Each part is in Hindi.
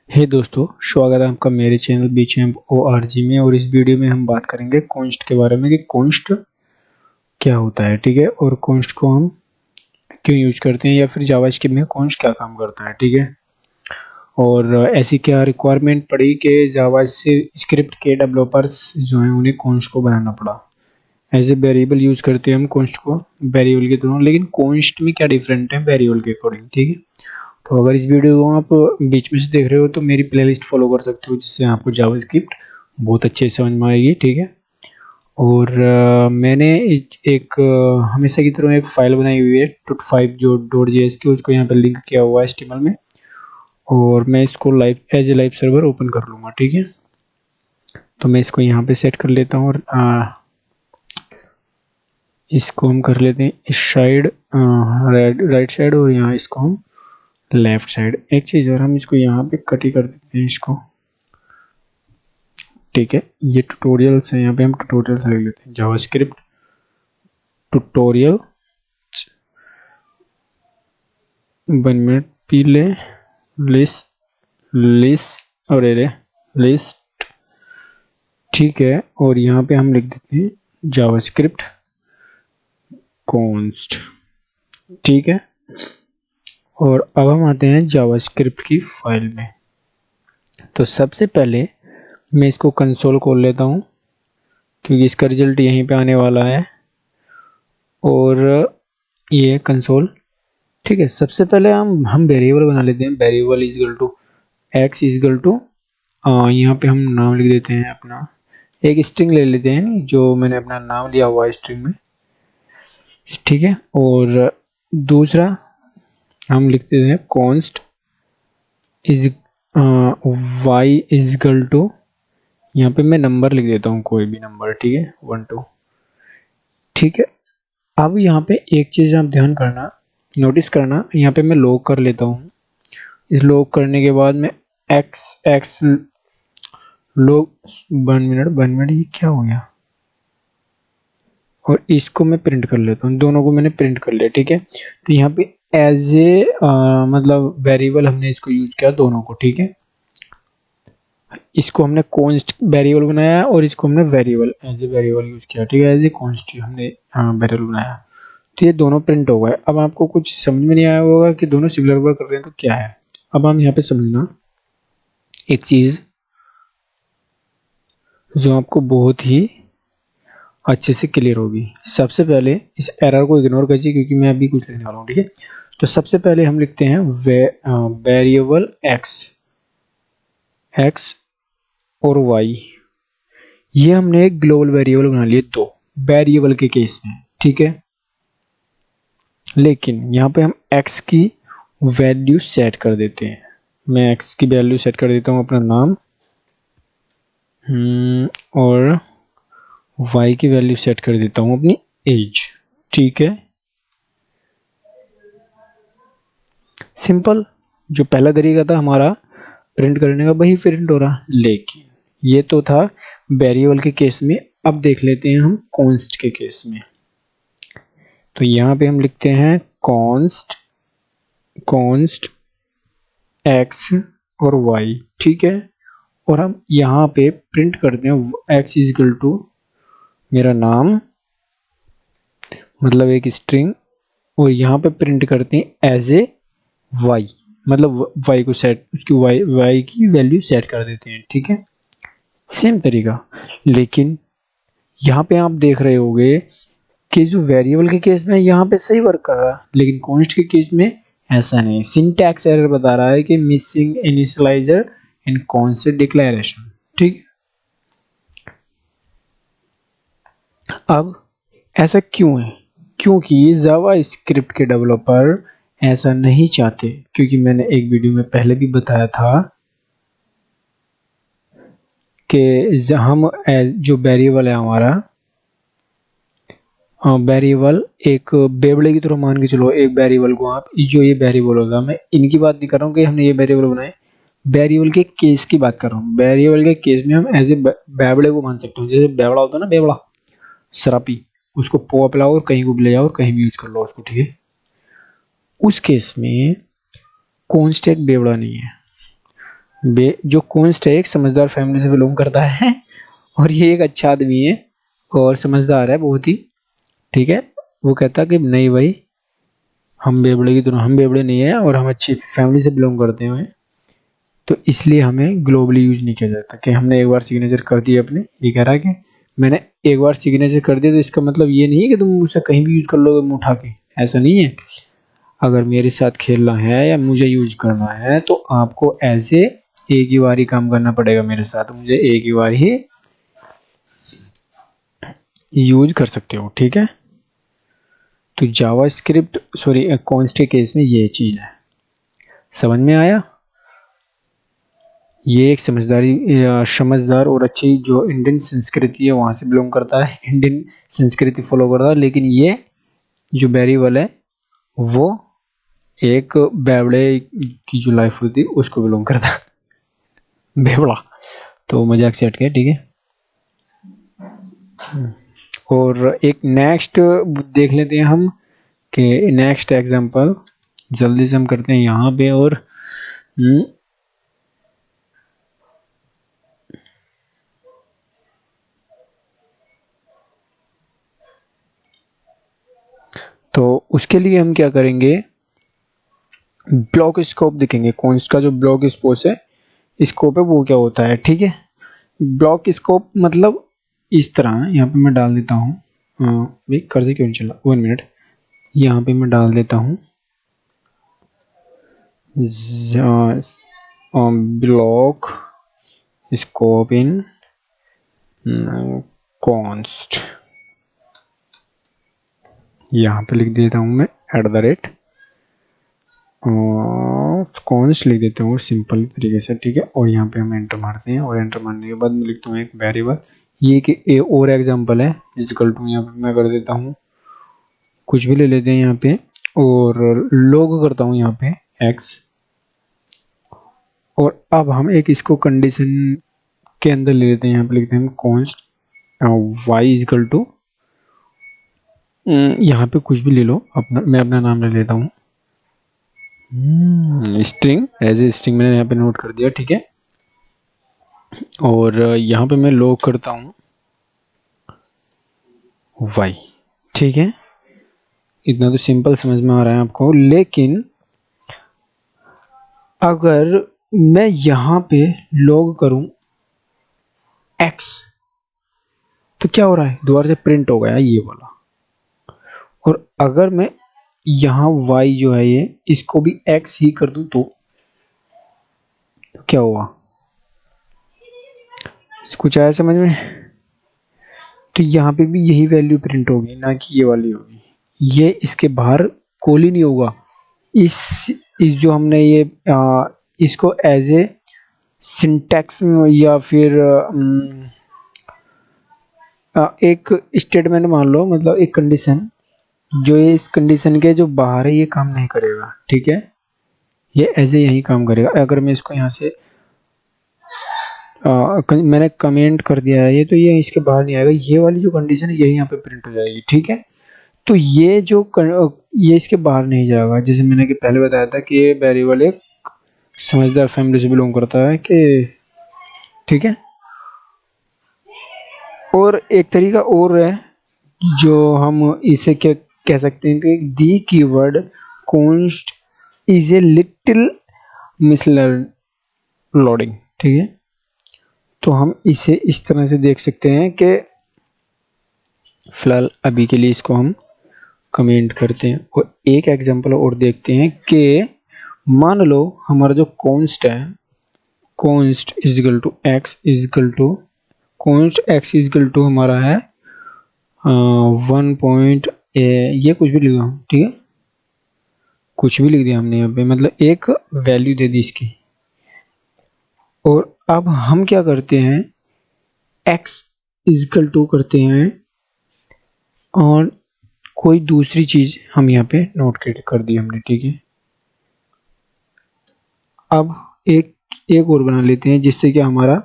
हे दोस्तों, स्वागत है आपका मेरे चैनल बीचैम्प ORG में। और इस वीडियो में हम बात करेंगे कॉन्स्ट के बारे में कि कॉन्स्ट क्या होता है। ठीक है, और कॉन्स्ट को हम क्यों यूज करते हैं या फिर जावास्क्रिप्ट में कॉन्स्ट क्या काम करता है। ठीक है, और ऐसी क्या रिक्वायरमेंट पड़ी कि जावास्क्रिप्ट के डेवलपर्स जो हैं उन्हें कॉन्स्ट को बनाना पड़ा। एज ए वेरिएबल यूज करते हैं हम कॉन्स्ट को वेरिएबल के थ्रू, लेकिन कॉन्स्ट में क्या डिफरेंट है वेरिएबल के अकॉर्डिंग। ठीक है, तो अगर इस वीडियो को आप बीच में से देख रहे हो तो मेरी प्लेलिस्ट फॉलो कर सकते हो, जिससे आपको जावास्क्रिप्ट बहुत अच्छे से समझ में आएगी। ठीक है, और मैंने एक हमेशा की तरह एक फाइल बनाई हुई है tut5 जो .js की, उसको यहाँ पे लिंक किया हुआ है HTML में, और मैं इसको live as a live server open कर लूँगा। ठीक है, तो मैं इसको यहाँ पे सेट कर लेता हूँ और इसको हम कर लेते हैं इस साइड राइट साइड, और यहाँ इसको हम लेफ्ट साइड। एक चीज और, हम इसको यहाँ पे कट ही कर देते हैं इसको। ठीक है, ये ट्यूटोरियल्स है, यहाँ पे हम ट्यूटोरियल्स ले लेते हैं जावास्क्रिप्ट ट्यूटोरियल 1 मिनट पीले लिस्ट और एरे लिस्ट। ठीक है, और यहाँ पे हम लिख देते हैं जावास्क्रिप्ट कॉन्स्ट। ठीक है, और अब हम आते हैं जावास्क्रिप्ट की फाइल में। तो सबसे पहले मैं इसको कंसोल खोल लेता हूँ, क्योंकि इसका रिजल्ट यहीं पे आने वाला है, और ये कंसोल। ठीक है, सबसे पहले हम वेरिएबल बना लेते हैं। Variable is equal to x is equal to, यहाँ पे हम नाम लिख देते हैं अपना, एक स्ट्रिंग ले लेते हैं जो मैंने अपना नाम लिया हुआ है स्ट्रिंग में। ठीक है, और दूसरा हम लिखते हैं const is y is equal to, यहाँ पे मैं नंबर लिख देता हूँ, कोई भी नंबर। ठीक है, 1 2। ठीक है, अब यहाँ पे एक चीज आप ध्यान करना, नोटिस करना, यहाँ पे मैं लॉग कर लेता हूँ। इस लॉग करने के बाद मैं एक्स लॉग 1 मिनट ये क्या हो गया, और इसको मैं प्रिंट कर लेता हूँ। दोनों को मैंने प्रिंट कर लिया। ठीक है, तो यहाँ पे एज ए मतलब वेरिएबल हमने इसको यूज किया दोनों को। ठीक है, इसको हमने कॉन्स्ट वेरिएबल बनाया और इसको हमने variable as a variable use किया। ठीक है, एज ए कॉन्स्ट हमने वेरिएबल बनाया, तो ये दोनों प्रिंट हो गए। अब आपको कुछ समझ में नहीं आया होगा कि दोनों सिमिलर वर्क कर रहे हैं तो क्या है। अब हम यहाँ पे समझना एक चीज जो आपको बहुत ही अच्छे से क्लियर होगी। सबसे पहले इस एरर को इग्नोर कीजिए, क्योंकि मैं अभी कुछ लिखने वाला हूँ। ठीक है, तो सबसे पहले हम लिखते हैं वेरिएबल एक्स और वाई। ये हमने एक ग्लोबल वेरिएबल बना लिए दो वेरिएबल के केस में। ठीक है, लेकिन यहाँ पे हम x की वैल्यू सेट कर देते हैं। मैं x की वैल्यू सेट कर देता हूँ अपना नाम, और y की वैल्यू सेट कर देता हूँ अपनी एज। ठीक है, सिंपल। जो पहला तरीका था हमारा प्रिंट करने का, वही प्रिंट हो रहा। लेकिन ये तो था वेरिएबल के केस में। अब देख लेते हैं हम कॉन्स्ट के केस में। तो यहाँ पे हम लिखते हैं कॉन्स्ट एक्स और वाई। ठीक है, और हम यहाँ पे प्रिंट करते हैं एक्स इजकल टू मेरा नाम, मतलब एक स्ट्रिंग, और यहाँ पे प्रिंट करते हैं एज ए वाई, मतलब वाई को सेट, उसकी वाई की वैल्यू सेट कर देते हैं। ठीक है, सेम तरीका। लेकिन यहाँ पे आप देख रहे होंगे कि जो वेरिएबल के केस में यहाँ पे सही वर्क कर रहा है, लेकिन कॉन्स्ट के केस में ऐसा नहीं। सिंटैक्स एरर बता रहा है कि मिसिंग इनिशियलाइजर इन कॉन्स्ट डिक्लेरेशन। ठीक, अब ऐसा क्यों है? क्योंकि जावा स्क्रिप्ट के डेवलपर ऐसा नहीं चाहते, क्योंकि मैंने एक वीडियो में पहले भी बताया था कि हम जो वेरिएबल है हमारा, वेरिएबल एक बेवड़े की तरह मान के चलो। एक वेरिएबल को आप, जो ये वेरिएबल होगा, मैं इनकी बात नहीं कर रहा हूँ कि हमने ये वेरिएबल बनाए, वेरिएबल के केस की बात कर रहा हूँ। वेरिएबल के केस में हम एज ए बेवड़े को मान सकते हो। जैसे बेवड़ा होता है ना, बेवड़ा शराबी, उसको पोआ पिलाओ और कहीं को भी ले जाओ और कहीं भी यूज कर लो उसको। ठीक है, उस केस में कॉन्स्ट एक बेवड़ा नहीं है। जो कॉन्स्ट है एक समझदार फैमिली से बिलोंग करता है और ये एक अच्छा आदमी है और समझदार है बहुत ही, ठीक है। वो कहता कि नहीं भाई, हम बेवड़े की तरह, हम बेवड़े नहीं है और हम अच्छी फैमिली से बिलोंग करते हैं, तो इसलिए हमें ग्लोबली यूज नहीं किया जाता कि हमने एक बार सिग्नेचर कर दिया अपने। ये कह रहा है कि मैंने एक बार सिग्नेचर कर दिया तो इसका मतलब ये नहीं है कि तुम उसे कहीं भी यूज कर लोगे मुंह उठा के, ऐसा नहीं है। अगर मेरे साथ खेलना है या मुझे यूज करना है तो आपको ऐसे एक ही बार ही काम करना पड़ेगा मेरे साथ, मुझे एक ही बार ही यूज कर सकते हो, ठीक है। तो जावास्क्रिप्ट सॉरी कॉन्स्ट के केस में ये चीज है, समझ में आया। ये एक समझदार और अच्छी जो इंडियन संस्कृति है वहां से बिलोंग करता है, इंडियन संस्कृति फॉलो करता है, लेकिन ये जो वेरिएबल है वो एक बेवड़े की जो लाइफ होती है उसको बिलोंग करता है, बेवड़ा। तो मजाक से हट गया, ठीक है। और एक नेक्स्ट देख लेते हैं हम कि नेक्स्ट एग्जांपल जल्दी से हम करते हैं यहाँ पे। और तो उसके लिए हम क्या करेंगे, ब्लॉक स्कोप देखेंगे। कॉन्स्ट का जो ब्लॉक स्कोप है वो क्या होता है, ठीक है। ब्लॉक स्कोप मतलब इस तरह है, यहाँ पे मैं डाल देता हूँ, भाई कर दे क्यों नहीं चला, 1 मिनट। यहाँ पे मैं डाल देता हूँ ब्लॉक स्कोप इन कॉन्स्ट, यहाँ पे लिख देता हूँ मैं @ कॉन्स्ट लिख देता हूँ सिंपल तरीके से, ठीक है। और यहाँ पे हम एंटर मारते हैं और एंटर मारने के बाद मैं लिखता हूँ एक वेरिएबल, ये कि ए और एग्जांपल है इक्वल टू, यहाँ पे मैं कर देता हूँ कुछ भी ले लेते हैं यहाँ पे और लॉग करता हूँ यहाँ पे x। और अब हम एक इसको कंडीशन के अंदर ले लेते हैं, यहाँ पे लिखते हैं कॉन्स्ट y इक्वल टू, यहाँ पे कुछ भी ले लो, अपना मैं अपना नाम ले लेता हूँ स्ट्रिंग, एज ए स्ट्रिंग मैंने यहाँ पे नोट कर दिया, ठीक है। और यहाँ पे मैं लॉग करता हूँ y, ठीक है। इतना तो सिंपल समझ में आ रहा है आपको, लेकिन अगर मैं यहाँ पे लॉग करूं x तो क्या हो रहा है, दोबारा से प्रिंट हो गया ये वाला। और अगर मैं यहाँ y जो है ये इसको भी x ही कर दूं तो क्या हुआ, कुछ आया समझ में। तो यहाँ पे भी यही वैल्यू प्रिंट होगी, ना कि ये वाली होगी, ये इसके बाहर कॉल ही नहीं होगा। इस जो हमने ये इसको एज ए सिंटैक्स में या फिर एक स्टेटमेंट मान लो, मतलब एक कंडीशन, जो ये इस कंडीशन के जो बाहर है ये काम नहीं करेगा, ठीक है। ये ऐसे यही काम करेगा। अगर मैं इसको यहाँ से मैंने कमेंट कर दिया है ये, तो ये इसके बाहर नहीं आएगा, ये वाली जो कंडीशन है यही यहाँ पे प्रिंट हो जाएगी, ठीक है। तो ये जो ये इसके बाहर नहीं जाएगा, जैसे मैंने कि पहले बताया था कि ये वेरिएबल एक समझदार फैमिली से बिलोंग करता है कि, ठीक है। और एक तरीका और है जो हम इसे क्या कह सकते हैं कि the keyword const is a little misleading, ठीक है। तो हम इसे इस तरह से देख सकते हैं कि फिलहाल अभी के लिए इसको हम कमेंट करते हैं और एक एग्जांपल और देखते हैं कि मान लो हमारा जो कॉन्स्ट है, const is equal to x is equal to, const x is equal to हमारा है 1. ये कुछ भी लिख दो, ठीक है। कुछ भी लिख दिया हमने यहाँ पे, मतलब एक वैल्यू दे दी इसकी। और अब हम क्या करते हैं, x इजकल टू करते हैं और कोई दूसरी चीज हम यहाँ पे नोट कर दी हमने, ठीक है। अब एक और बना लेते हैं जिससे कि हमारा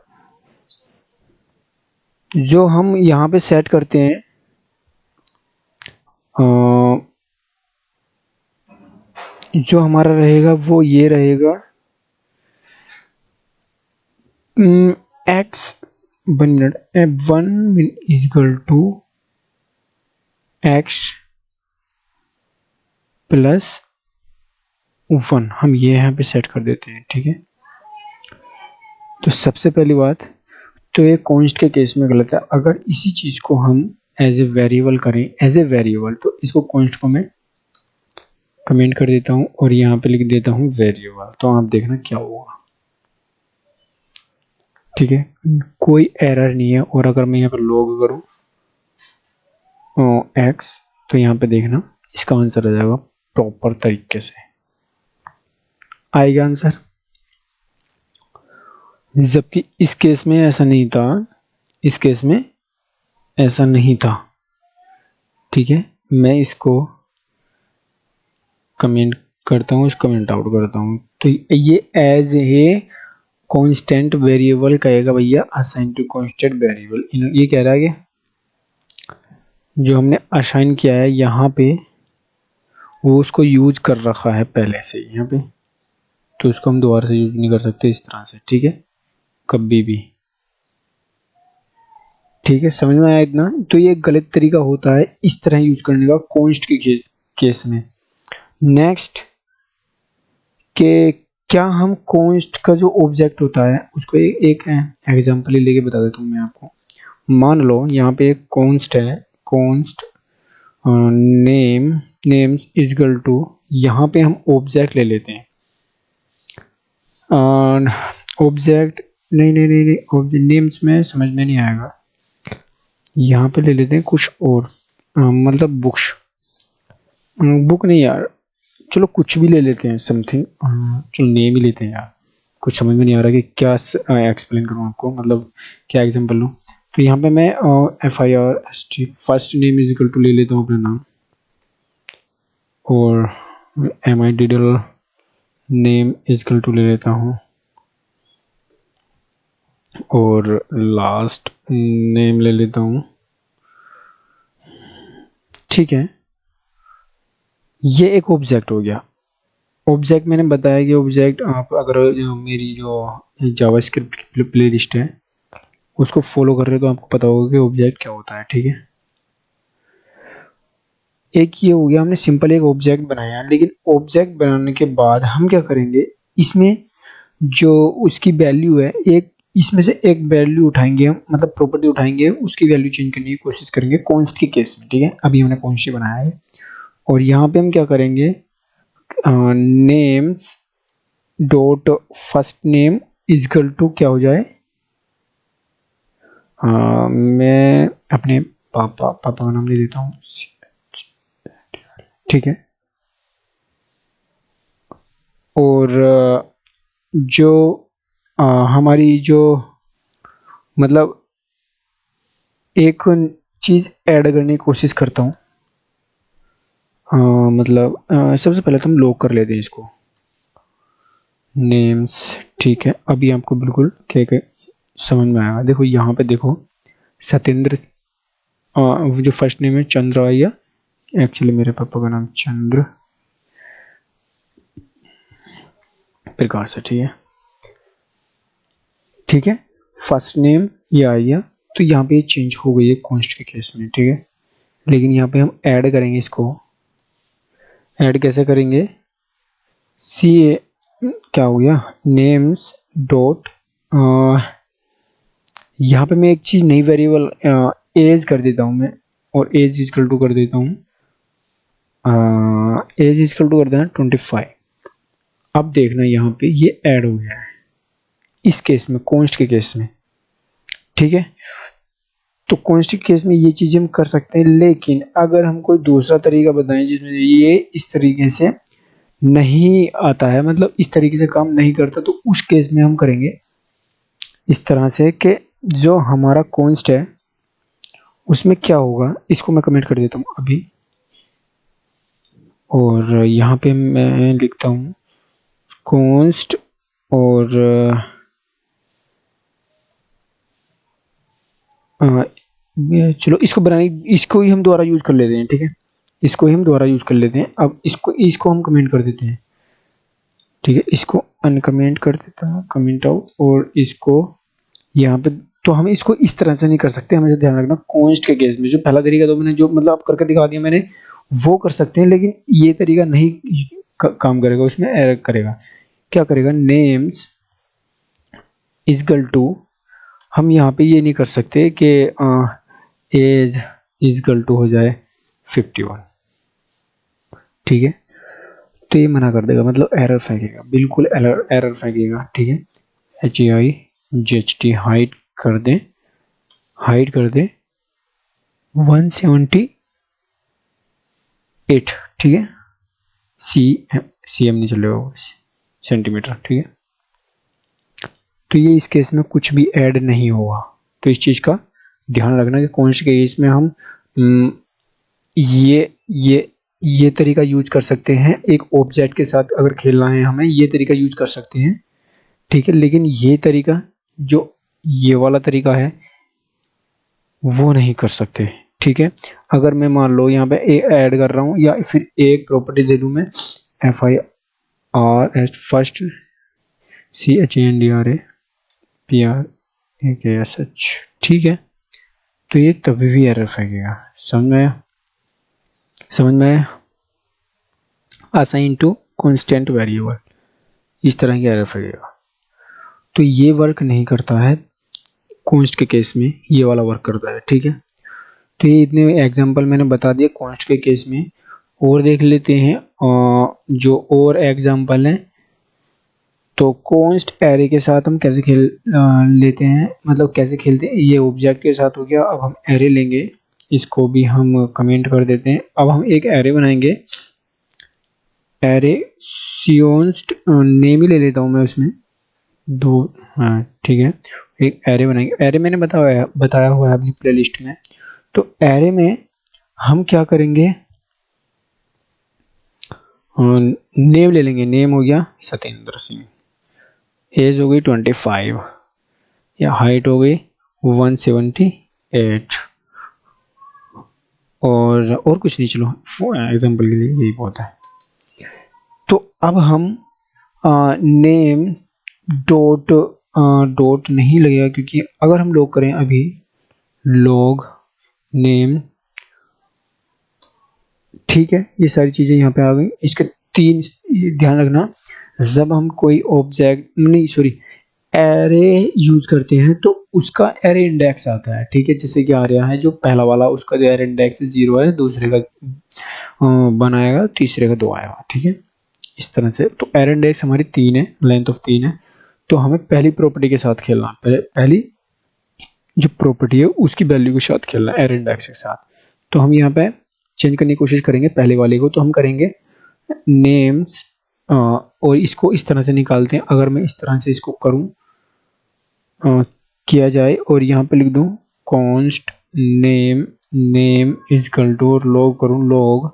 जो हम यहाँ पे सेट करते हैं जो हमारा रहेगा वो ये रहेगा x 1 minute, 1 is equal to x plus 1, हम ये यहाँ पे सेट कर देते हैं, ठीक है। तो सबसे पहली बात तो ये कॉन्स्ट के केस में गलत है। अगर इसी चीज को हम एज ए वेरिएबल करें, एज ए वेरिएबल, तो इसको कॉन्स्ट को मैं कमेंट कर देता हूं और यहाँ पे लिख देता हूं वेरिएबल, तो आप देखना क्या होगा, ठीक है। कोई एरर नहीं है। और अगर मैं यहाँ पर लॉग करूं एक्स, तो यहाँ पे देखना इसका आंसर आ जाएगा प्रॉपर तरीके से आएगा आंसर, जबकि इस केस में ऐसा नहीं था, इस केस में ऐसा नहीं था, ठीक है। मैं इसको कमेंट करता हूँ, कमेंट आउट करता हूँ, तो ये एज ए कांस्टेंट वेरिएबल कहेगा भैया, असाइन टू कांस्टेंट वेरिएबल। ये कह रहा है कि जो हमने असाइन किया है यहाँ पे वो उसको यूज कर रखा है पहले से यहाँ पे, तो उसको हम दोबारा से यूज नहीं कर सकते इस तरह से, ठीक है, कभी भी, ठीक है। समझ में आया इतना? तो ये गलत तरीका होता है इस तरह यूज करने का कॉन्स्ट के केस में। नेक्स्ट के क्या हम कॉन्स्ट का जो ऑब्जेक्ट होता है उसको एक एग्जांपल ही लेके बता देता हूँ मैं आपको। मान लो यहाँ पे एक कॉन्स्ट है, const names is equal to, यहाँ पे हम ऑब्जेक्ट ले लेते हैं, ऑब्जेक्ट नहीं, नेम्स में समझ में नहीं आएगा, यहाँ पे ले लेते हैं कुछ और, मतलब बुक्स, बुक नहीं यार, चलो कुछ भी ले लेते हैं, समथिंग, चलो नेम ही लेते हैं यार, कुछ समझ में नहीं आ रहा कि क्या एक्सप्लेन करूँ आपको, मतलब क्या एग्जांपल लूँ। तो यहाँ पे मैं FIRST first name is equal to ले लेता हूँ अपना नाम, और MIDDLE name is equal to ले लेता हूँ, और लास्ट नेम ले लेता हूँ, ठीक है। ये एक ऑब्जेक्ट हो गया। ऑब्जेक्ट मैंने बताया कि ऑब्जेक्ट आप अगर मेरी जो जावास्क्रिप्ट की प्ले लिस्ट है उसको फॉलो कर रहे हो तो आपको पता होगा कि ऑब्जेक्ट क्या होता है, ठीक है। एक ये हो गया, हमने सिंपल एक ऑब्जेक्ट बनाया, लेकिन ऑब्जेक्ट बनाने के बाद हम क्या करेंगे, इसमें जो उसकी वैल्यू है, एक इसमें से एक वैल्यू उठाएंगे हम, मतलब प्रॉपर्टी उठाएंगे, उसकी वैल्यू चेंज करने की कोशिश करेंगे कॉन्स्ट के केस में, ठीक है। अभी हमने कॉन्स्ट ही बनाया है, और यहाँ पे हम क्या करेंगे, names dot first name is equal to क्या हो जाए, मैं अपने पापा का नाम दे देता हूँ, ठीक है। और जो हमारी जो मतलब एक चीज ऐड करने की कोशिश करता हूँ, मतलब सबसे पहले तो हम लॉक कर लेते हैं इसको, नेम्स, ठीक है। अभी आपको बिल्कुल क्या समझ में आएगा। देखो यहाँ पे देखो, सत्येंद्र, जो फर्स्ट नेम है चंद्र आया, एक्चुअली मेरे पापा का नाम चंद्र प्रकाश है, ठीक है, ठीक है। फर्स्ट नेम ये आ गया, तो यहाँ पे ये चेंज हो गई है कॉन्स्ट के केस में, ठीक है। लेकिन यहाँ पे हम ऐड करेंगे, इसको ऐड कैसे करेंगे, सी क्या हो गया, नेम्स डॉट, यहाँ पे मैं एक चीज नई वेरिएबल एज कर देता हूँ मैं, और एज इक्वल टू कर देता हूँ, एज इक्वल टू कर देना 25। अब देखना यहाँ पे ये ऐड हो गया है इस केस में, कॉन्स्ट के केस में, ठीक है। तो कॉन्स्ट के केस में ये चीजें हम कर सकते हैं, लेकिन अगर हम कोई दूसरा तरीका बताएं जिसमें ये इस तरीके से नहीं आता है, मतलब इस तरीके से काम नहीं करता, तो उस केस में हम करेंगे इस तरह से कि जो हमारा कॉन्स्ट है उसमें क्या होगा, इसको मैं कमेंट कर देता हूँ अभी, और यहाँ पे मैं लिखता हूँ कॉन्स्ट, और चलो इसको ही हम दोबारा यूज कर लेते हैं, ठीक है, इसको ही हम दोबारा यूज कर लेते हैं। अब इसको हम कमेंट कर देते हैं, ठीक है, इसको अनकमेंट कर देता हूँ, कमेंट आउट, और इसको यहाँ पे तो हम इसको इस तरह से नहीं कर सकते, हमें ध्यान रखना कॉन्स्ट के केस में जो पहला तरीका तो मैंने जो मतलब आप करके दिखा दिया मैंने, वो कर सकते हैं, लेकिन ये तरीका नहीं काम करेगा, उसमें एरर करेगा। क्या करेगा, नेम्स इजकल टू, हम यहाँ पे ये नहीं कर सकते कि एज इजकल टू हो जाए 51, ठीक है, तो ये मना कर देगा, मतलब एरर फेंकेगा, बिल्कुल एरर फेंकेगा, ठीक है। HEIGHT हाइट कर दें, हाइट कर दें 178, ठीक है, CM नहीं चलेगा, सेंटीमीटर, ठीक है। तो ये इस केस में कुछ भी ऐड नहीं होगा, तो इस चीज का ध्यान रखना कि कौन से केस में हम ये तरीका यूज कर सकते हैं। एक ऑब्जेक्ट के साथ अगर खेलना है हमें, ये तरीका यूज कर सकते हैं, ठीक है, लेकिन ये तरीका जो ये वाला तरीका है वो नहीं कर सकते, ठीक है। अगर मैं मान लो यहाँ पे ऐड कर रहा हूँ या फिर एक प्रॉपर्टी दे दूं मैं FIRS फर्स्ट CHANDRAPRAKSH, ठीक है, तो ये तभी भी एरर फेंकेगा। समझ में आया, समझ में आया। असाइन टू कांस्टेंट वेरिएबल, इस तरह की एरर फेंकेगा, तो ये वर्क नहीं करता है कॉन्स्ट के केस में, ये वाला वर्क करता है, ठीक है। तो ये इतने एग्जांपल मैंने बता दिए कॉन्स्ट के केस में, और देख लेते हैं जो और एग्जांपल हैं। तो कॉन्स्ट एरे के साथ हम कैसे खेल लेते हैं, मतलब कैसे खेलते हैं, ये ऑब्जेक्ट के साथ हो गया। अब हम एरे लेंगे, इसको भी हम कमेंट कर देते हैं। अब हम एक एरे बनाएंगे, एरे सियोन्स्ट नेम ही ले लेता हूँ मैं उसमें दो, हाँ ठीक है, एक एरे बनाएंगे। एरे मैंने बताया हुआ है अपनी प्लेलिस्ट में। तो एरे में हम क्या करेंगे, नेम ले लेंगे, नेम हो गया सत्येंद्र सिंह, एज हो गई 25, या हाइट हो गई 178, और कुछ नहीं, चलो एग्जांपल के लिए यही बहुत है। तो अब हम नेम डॉट नहीं लगेगा, क्योंकि अगर हम लॉग करें अभी लॉग नेम, ठीक है, ये सारी चीजें यहाँ पे आ गई। इसके तीन ध्यान रखना, जब हम कोई ऑब्जेक्ट नहीं सॉरी एरे यूज करते हैं तो उसका एरे इंडेक्स आता है, ठीक है, जैसे कि आ रहा है जो पहला वाला, उसका जो एरे इंडेक्स 0 है, दूसरे का 1 आएगा, तीसरे का 2 आएगा, ठीक है, इस तरह से। तो एरे इंडेक्स हमारी 3 है, लेंथ ऑफ 3 है, तो हमें पहली प्रॉपर्टी के साथ खेलना, पहली जो प्रॉपर्टी है उसकी वैल्यू के साथ खेलना, एरे इंडेक्स के साथ। तो हम यहाँ पे चेंज करने की कोशिश करेंगे पहले वाले को, तो हम करेंगे नेम्स, और इसको इस तरह से निकालते हैं। अगर मैं इस तरह से इसको करूं किया जाए और यहाँ पे लिख दूं const name, name is equal to log करूं लॉग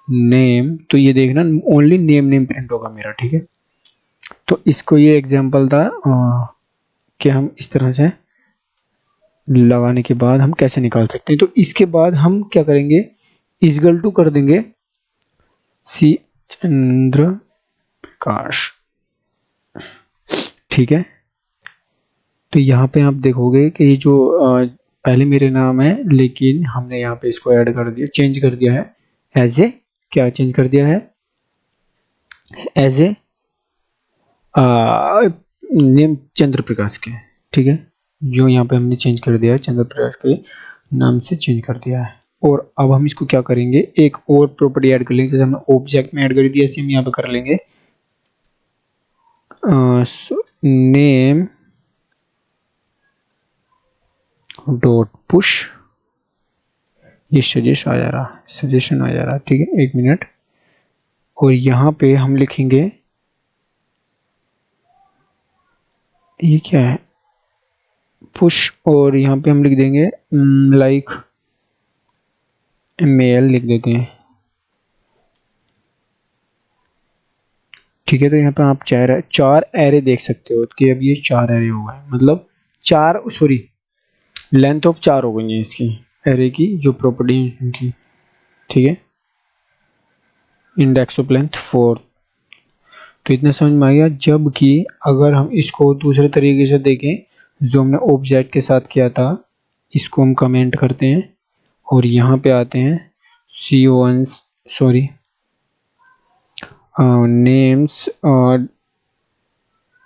नेम, तो ये देखना ओनली नेम नेम प्रिंट होगा मेरा, ठीक है। तो इसको ये एग्जांपल था कि हम इस तरह से लगाने के बाद हम कैसे निकाल सकते हैं। तो इसके बाद हम क्या करेंगे, इजकल टू कर देंगे सी चंद्र प्रकाश, ठीक है। तो यहाँ पे आप देखोगे कि ये जो पहले मेरे नाम है, लेकिन हमने यहाँ पे इसको ऐड कर दिया, चेंज कर दिया है एज ए, क्या चेंज कर दिया है, एज ए नेम चंद्र प्रकाश के, ठीक है, जो यहाँ पे हमने चेंज कर दिया है चंद्र प्रकाश के नाम से चेंज कर दिया है। और अब हम इसको क्या करेंगे, एक और प्रॉपर्टी ऐड कर लेंगे, जैसे हमने ऑब्जेक्ट में ऐड कर दिया, ऐसे हम यहाँ पे कर लेंगे नेम डॉट पुश, ये सजेशन आ जा रहा, ठीक है, एक मिनट। और यहाँ पे हम लिखेंगे, ये क्या है, पुश, और यहाँ पे हम लिख देंगे लाइक मेल लिख देते हैं, ठीक है। तो यहाँ पे आप चार एरे देख सकते हो कि अब ये 4 एरे हो गए, मतलब 4 सॉरी लेंथ ऑफ 4 हो गई है इसकी एरे की जो प्रॉपर्टी है इनकी, ठीक है, इंडेक्स ऑफ लेंथ 4। तो इतना समझ में आ गया। जबकि अगर हम इसको दूसरे तरीके से देखें, जो हमने ऑब्जेक्ट के साथ किया था इसको हम कमेंट करते हैं और यहाँ पे आते हैं CO1 sorry names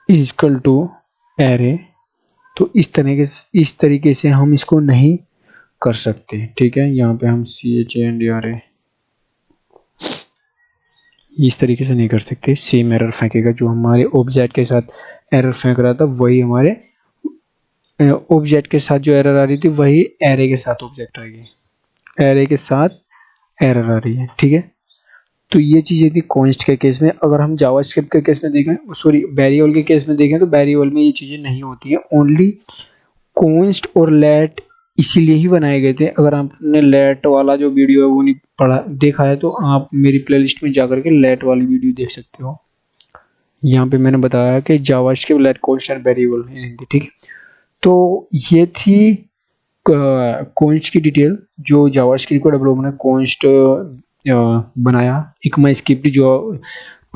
equal to array. तो इस तरीके से हम इसको नहीं कर सकते, ठीक है। यहाँ पे हम CHANDRA इस तरीके से नहीं कर सकते, सेम एरर फेंकेगा। जो हमारे ऑब्जेक्ट के साथ एरर फेंक रहा था वही हमारे ऑब्जेक्ट के साथ जो एरर आ रही थी वही एरे के साथ ऑब्जेक्ट आएगी, एरे के साथ एरर आ रही है, ठीक है। तो ये चीजें थी कॉन्स्ट के केस में। अगर हम जावास्क्रिप्ट के केस में देखें, सॉरी वेरिएबल के केस में देखें, तो वेरिएबल में ये चीजें नहीं होती है। ओनली कॉन्स्ट और लेट इसीलिए ही बनाए गए थे। अगर आपने लेट वाला जो वीडियो है वो नहीं पढ़ा देखा है तो आप मेरी प्लेलिस्ट में जाकर के लेट वाली वीडियो देख सकते हो। यहाँ पे मैंने बताया कि JavaScript let const and variable in Hindi, ठीक है। तो ये थी कॉन्स्ट की डिटेल जो जावास्क्रिप्ट को डेवलपर ने कॉन्स्ट बनाया। इक्मास्क्रिप्ट जो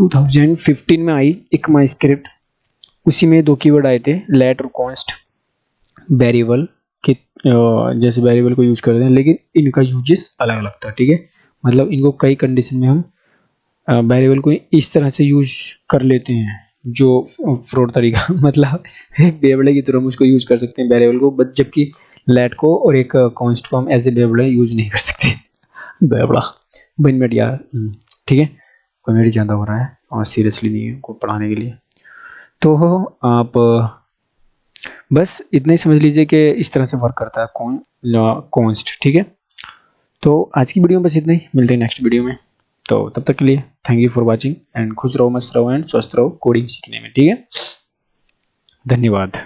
2015 में आई इक्मास्क्रिप्ट, उसी में दो कीवर्ड आए थे, लेट और कॉन्स्ट। वेरिएबल के जैसे वेरिएबल को यूज करते हैं, लेकिन इनका यूजेस अलग अलग था, ठीक है। मतलब इनको कई कंडीशन में हम वेरिएबल को इस तरह से यूज कर लेते हैं जो फ्रॉड तरीका मतलब एक बेवड़े की तरह हम उसको यूज कर सकते हैं वेरिएबल को, बट जबकि लेट को और एक कॉन्स्ट को हम एज ए बेवड़े यूज नहीं कर सकते। बेवड़ा बन मिनट यार, ठीक है। कॉमेडी ज़्यादा हो रहा है और सीरियसली नहीं है को पढ़ाने के लिए। तो आप बस इतना ही समझ लीजिए कि इस तरह से वर्क करता है कॉन्स्ट, ठीक है। तो आज की वीडियो में बस इतना ही, मिलते हैं नेक्स्ट वीडियो में। तो तब तक के लिए thank you for watching and खुश रहो, मस्त रहो एंड स्वस्थ रहो कोडिंग सीखने में, ठीक है। धन्यवाद।